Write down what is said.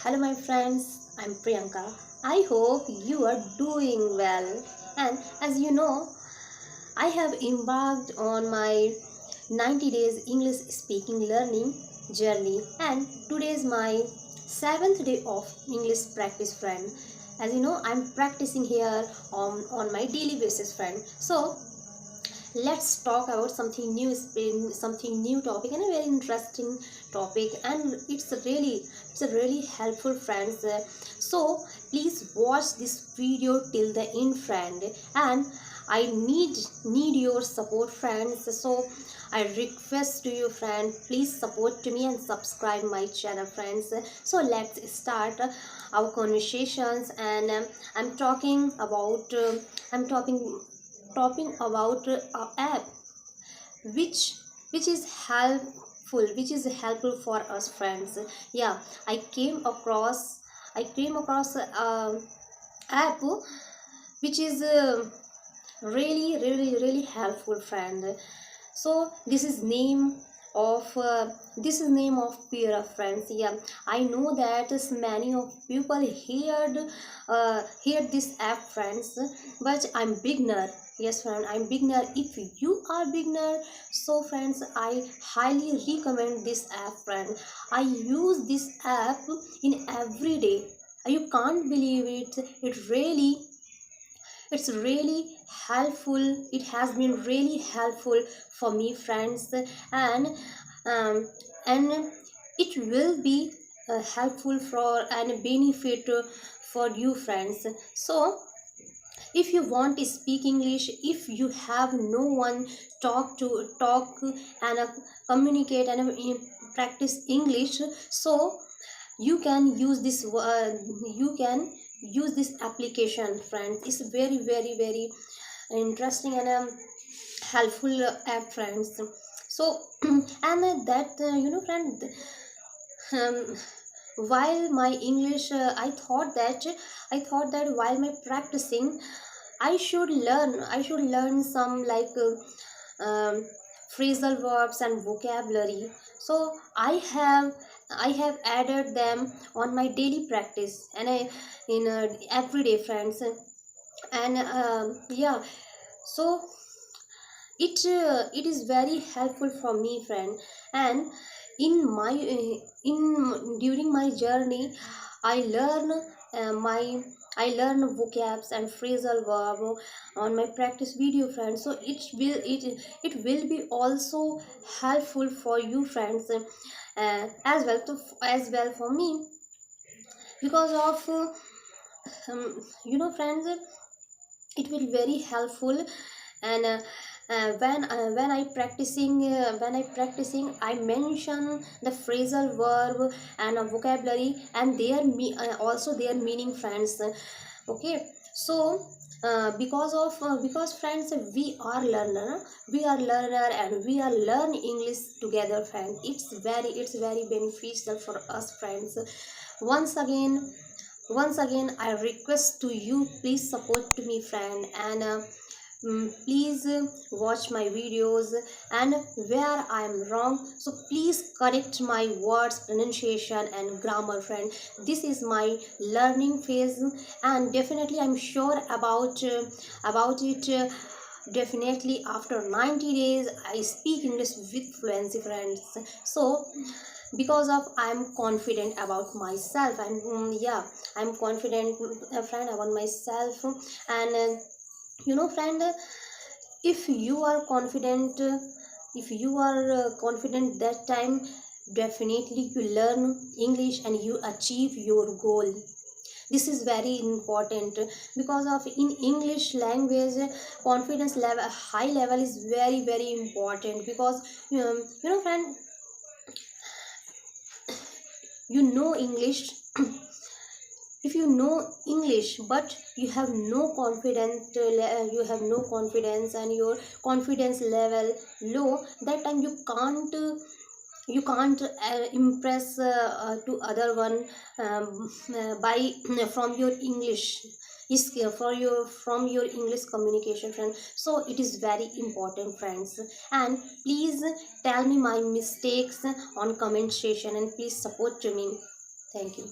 Hello, my friends. I'm Priyanka. I hope you are doing well. And as you know, I have embarked on my 90 days English speaking learning journey, and today is my seventh day of English practice, friend. As you know, I'm practicing here on my daily basis, friend. So let's talk about something new topic and a very interesting topic, and it's a really helpful, friends. So please watch this video till the end, friend, and I need your support, friends. So I request to you, friend, please support to me and subscribe my channel, friends. So let's start our conversations, and I'm talking about a app which which is helpful for us, friends. Yeah, I came across a app which is really helpful, friend. So this is name of peer, friends. Yeah, I know that is many of people hear this app, friends, but I'm beginner. Yes, friend, I'm beginner. If you are beginner, so friends, I highly recommend this app, friend. I use this app in every day. You can't believe it. It's really helpful. It has been really helpful for me, friends, and um, and it will be helpful for and benefit for you, friends. So if you want to speak English, if you have no one talk and communicate and practice English, so you can use this application, friends. It's very interesting and helpful app, friends. So and that friend, um, while my English, I thought that while my practicing, I should learn some like phrasal verbs and vocabulary. So I have added them on my daily practice, and I in everyday, friends. And yeah, so it is very helpful for me, friend. And in my in during my journey, I learn my I learn vocabs and phrasal verb on my practice video, friends. So it will be also helpful for you, friends, as well for me, because of friends, it will very helpful. And when I practicing, I mention the phrasal verb and a vocabulary and also their meaning, friends. Okay, so because friends, we are learner and we are learn English together, friends. It's very beneficial for us, friends. Once again once again I request to you, please support to me, friend, and please watch my videos, and where I am wrong, so please correct my words, pronunciation and grammar, friend. This is my learning phase, and definitely I'm sure about it. Definitely after 90 days I speak English with fluency, friends. So because of I'm confident about myself, and yeah, I'm confident, friend, about myself. And friend, if you are confident, that time, definitely you learn English and you achieve your goal. This is very important, because of in English language, confidence level, high level, is very important, because friend, you know English. If you know English but you have no confidence, and your confidence level low, that time you can't impress to other one, by from your English is from your English communication, friend. So it is very important, friends, and please tell me my mistakes on comment section, and please support to me. Thank you.